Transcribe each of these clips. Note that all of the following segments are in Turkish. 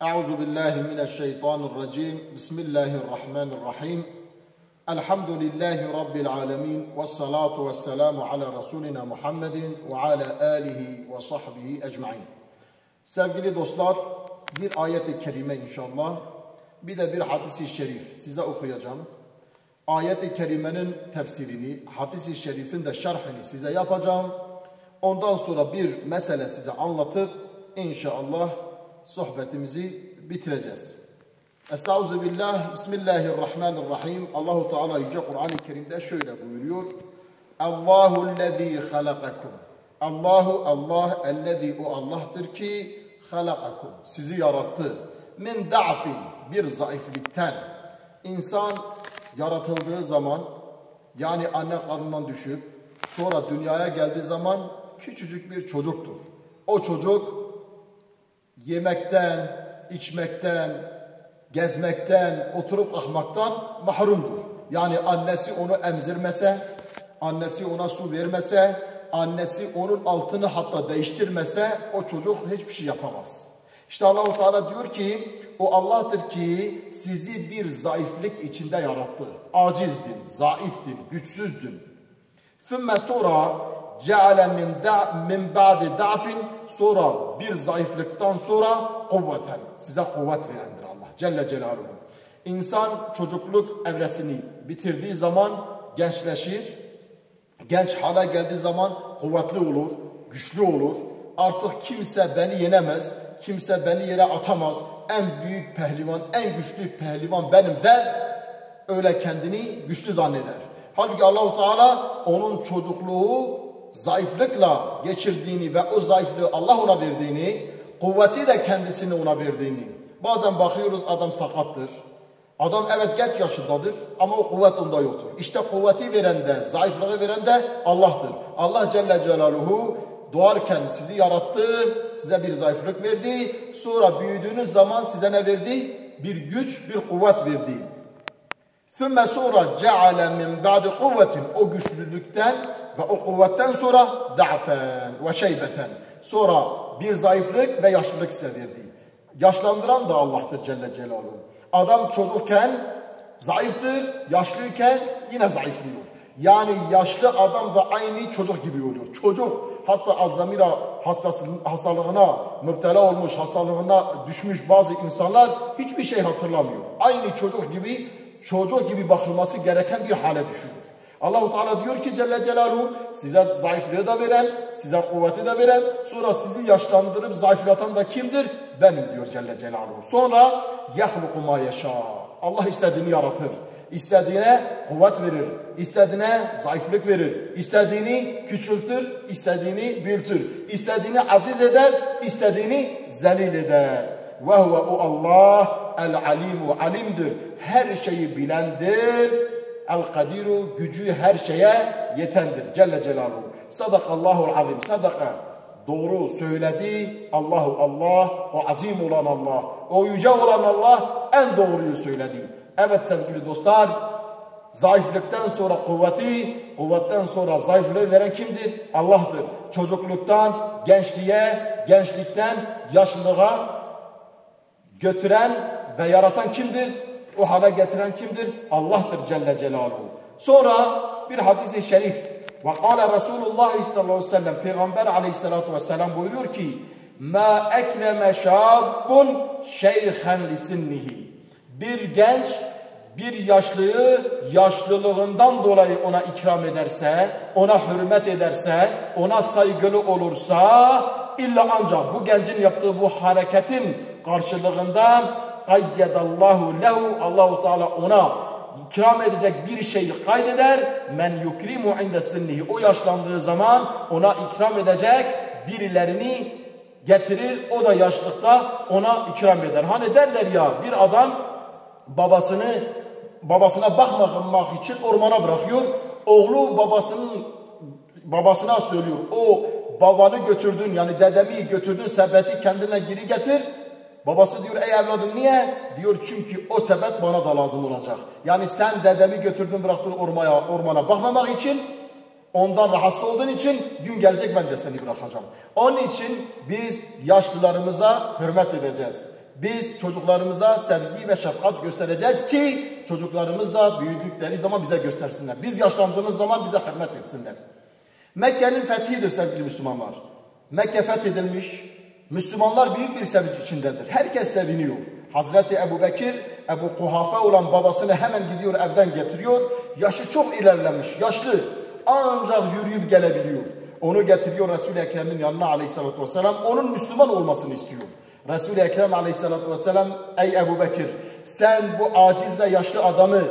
Euzu billahi mineşşeytanirracim. Bismillahirrahmanirrahim. Elhamdülillahi rabbil alamin ve salatu vesselamu ala rasulina Muhammedin ve ala alihi ve sahbihi ecmaîn. Sevgili dostlar, bir ayet-i kerime inşallah, bir de bir hadis-i şerif size okuyacağım. Ayet-i kerimenin tefsirini, hadis-i şerifin de şerhini size yapacağım. Ondan sonra bir mesele size anlatıp inşallah sohbetimizi bitireceğiz. Estağfirullah, Bismillahirrahmanirrahim. Allahu Teala Yüce Kur'an-ı Kerim'de şöyle buyuruyor. Allahu'llezî halakakum. Allah, ellezî o Allah'tır ki halakakum. Sizi yarattı. Min da'fin, bir zayıflıktan. İnsan yaratıldığı zaman, yani anne karnından düşüp sonra dünyaya geldiği zaman küçücük bir çocuktur. O çocuk yemekten, içmekten, gezmekten, oturup kalkmaktan mahrumdur. Yani annesi onu emzirmese, annesi ona su vermese, annesi onun altını hatta değiştirmese o çocuk hiçbir şey yapamaz. İşte Allah-u Teala diyor ki o Allah'tır ki sizi bir zayıflık içinde yarattı. Acizdin, zayıftın, güçsüzdün. Sümme sonra ceale min ba'di da'fin, sonra bir zayıflıktan sonra kuvveten, size kuvvet verendir Allah Celle Celaluhu. İnsan çocukluk evresini bitirdiği zaman gençleşir. Genç hale geldiği zaman kuvvetli olur, güçlü olur. Artık kimse beni yenemez, kimse beni yere atamaz. En büyük pehlivan, en güçlü pehlivan benim der. Öyle kendini güçlü zanneder. Halbuki Allah-u Teala onun çocukluğu zayıflıkla geçirdiğini ve o zayıflığı Allah ona verdiğini, kuvveti de kendisine ona verdiğini. Bazen bakıyoruz adam sakattır. Adam evet geç yaşındadır ama o kuvvet onda yoktur. İşte kuvveti veren de, zayıflığı veren de Allah'tır. Allah Celle Celaluhu doğarken sizi yarattı, size bir zayıflık verdi. Sonra büyüdüğünüz zaman size ne verdi? Bir güç, bir kuvvet verdi. Sümme sonra ceale min ba'di kuvvetin, o güçlülükten ve o kuvvetten sonra da'fen ve şeybeten, sonra bir zayıflık ve yaşlılık size verdi. Yaşlandıran da Allah'tır Celle Celaluhu. Adam çocukken zayıftır, yaşlıyken yine zayıflıyor. Yani yaşlı adam da aynı çocuk gibi oluyor. Çocuk hatta Alzheimer hastalığına müptela olmuş, hastalığına düşmüş bazı insanlar hiçbir şey hatırlamıyor. Aynı çocuk gibi bakılması gereken bir hale düşüyor. Allah-u Teala diyor ki Celle Celaluhu size zayıflığı da veren, size kuvveti de veren, sonra sizi yaşlandırıp zayıflatan da kimdir? Benim diyor Celle Celaluhu. Sonra yahluku ma yeşâ. Allah istediğini yaratır. İstediğine kuvvet verir. İstediğine zayıflık verir. İstediğini küçültür, istediğini büyütür. İstediğini aziz eder, istediğini zelil eder. Ve huve o Allah el-alimu, alimdir. Her şeyi bilendir. El-kadiru, gücü her şeye yetendir. Celle Celaluhu. Sadakallahul azim. Sadaka. Doğru söyledi. Allah, o azim olan Allah, o yüce olan Allah en doğruyu söyledi. Evet sevgili dostlar, zayıflıktan sonra kuvveti, kuvvetten sonra zayıflığı veren kimdir? Allah'tır. Çocukluktan gençliğe, gençlikten yaşlılığa götüren ve yaratan kimdir? O hale getiren kimdir? Allah'tır Celle Celaluhu. Sonra bir hadis-i şerif. Ve kâle Resulullah sallallahu aleyhi ve sellem, Peygamber aleyhissalatu vesselam buyuruyor ki مَا اَكْرَمَ شَابٌ شَيْخًا لِسِنِّهِ. Bir genç bir yaşlıyı yaşlılığından dolayı ona ikram ederse, ona hürmet ederse, ona saygılı olursa, illa ancak bu gencin yaptığı bu hareketin karşılığında kayyedallahu lehu, Allah-u Teala ona ikram edecek bir şeyi kaydeder. Men yukrimu inde sinnihi, o yaşlandığı zaman ona ikram edecek birilerini getirir. O da yaşlıkta ona ikram eder. Hani derler ya, bir adam babasına bakmamak için ormana bırakıyor. Oğlu babasına söylüyor. O babanı götürdün, yani dedemi götürdün, sepeti kendine geri getir. Babası diyor ey evladım niye? Diyor çünkü o sepet bana da lazım olacak. Yani sen dedemi götürdün bıraktın ormana bakmamak için, ondan rahatsız olduğun için gün gelecek ben de seni bırakacağım. Onun için biz yaşlılarımıza hürmet edeceğiz. Biz çocuklarımıza sevgi ve şefkat göstereceğiz ki çocuklarımız da büyüdükleri zaman bize göstersinler. Biz yaşlandığımız zaman bize hürmet etsinler. Mekke'nin fethidir sevgili Müslümanlar. Mekke fethedilmiş. Müslümanlar büyük bir sevinç içindedir. Herkes seviniyor. Hazreti Ebu Bekir, Ebu Kuhafe olan babasını hemen gidiyor evden getiriyor. Yaşı çok ilerlemiş, yaşlı. Ancak yürüyüp gelebiliyor. Onu getiriyor Resul-i Ekrem'in yanına aleyhissalatü vesselam. Onun Müslüman olmasını istiyor. Resul-i Ekrem aleyhissalatü vesselam, ey Ebu Bekir, sen bu aciz ve yaşlı adamı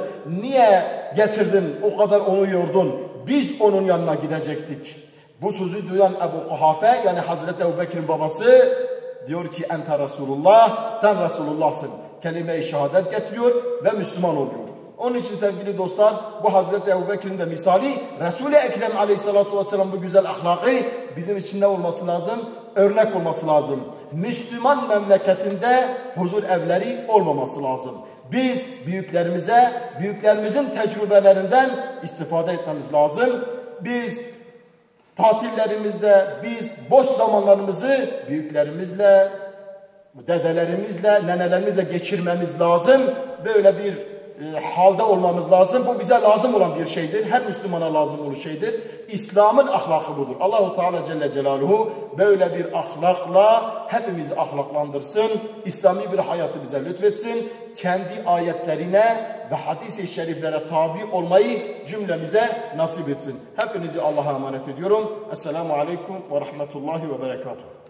niye getirdin, o kadar onu yordun? Biz onun yanına gidecektik. Bu sözü duyan Ebu Kuhafe, yani Hazreti Ebu Bekir'in babası, diyor ki ente Resulullah, sen Resulullah'sın. Kelime-i şehadet getiriyor ve Müslüman oluyor. Onun için sevgili dostlar, bu Hazreti Ebu Bekir'in de misali, Resul-i Ekrem aleyhissalatu vesselam bu güzel ahlakı bizim için ne olması lazım? Örnek olması lazım. Müslüman memleketinde huzur evleri olmaması lazım. Biz büyüklerimize, büyüklerimizin tecrübelerinden istifade etmemiz lazım. Biz tatillerimizde, biz boş zamanlarımızı büyüklerimizle, dedelerimizle, nenelerimizle geçirmemiz lazım. Böyle bir halde olmamız lazım. Bu bize lazım olan bir şeydir. Her Müslümana lazım olan şeydir. İslam'ın ahlakı budur. Allahu Teala Celle Celaluhu böyle bir ahlakla hepimizi ahlaklandırsın. İslami bir hayatı bize lütfetsin. Kendi ayetlerine ve hadis-i şeriflere tabi olmayı cümlemize nasip etsin. Hepinizi Allah'a emanet ediyorum. Esselamu Aleyküm ve Rahmetullahi ve Berekatuhu.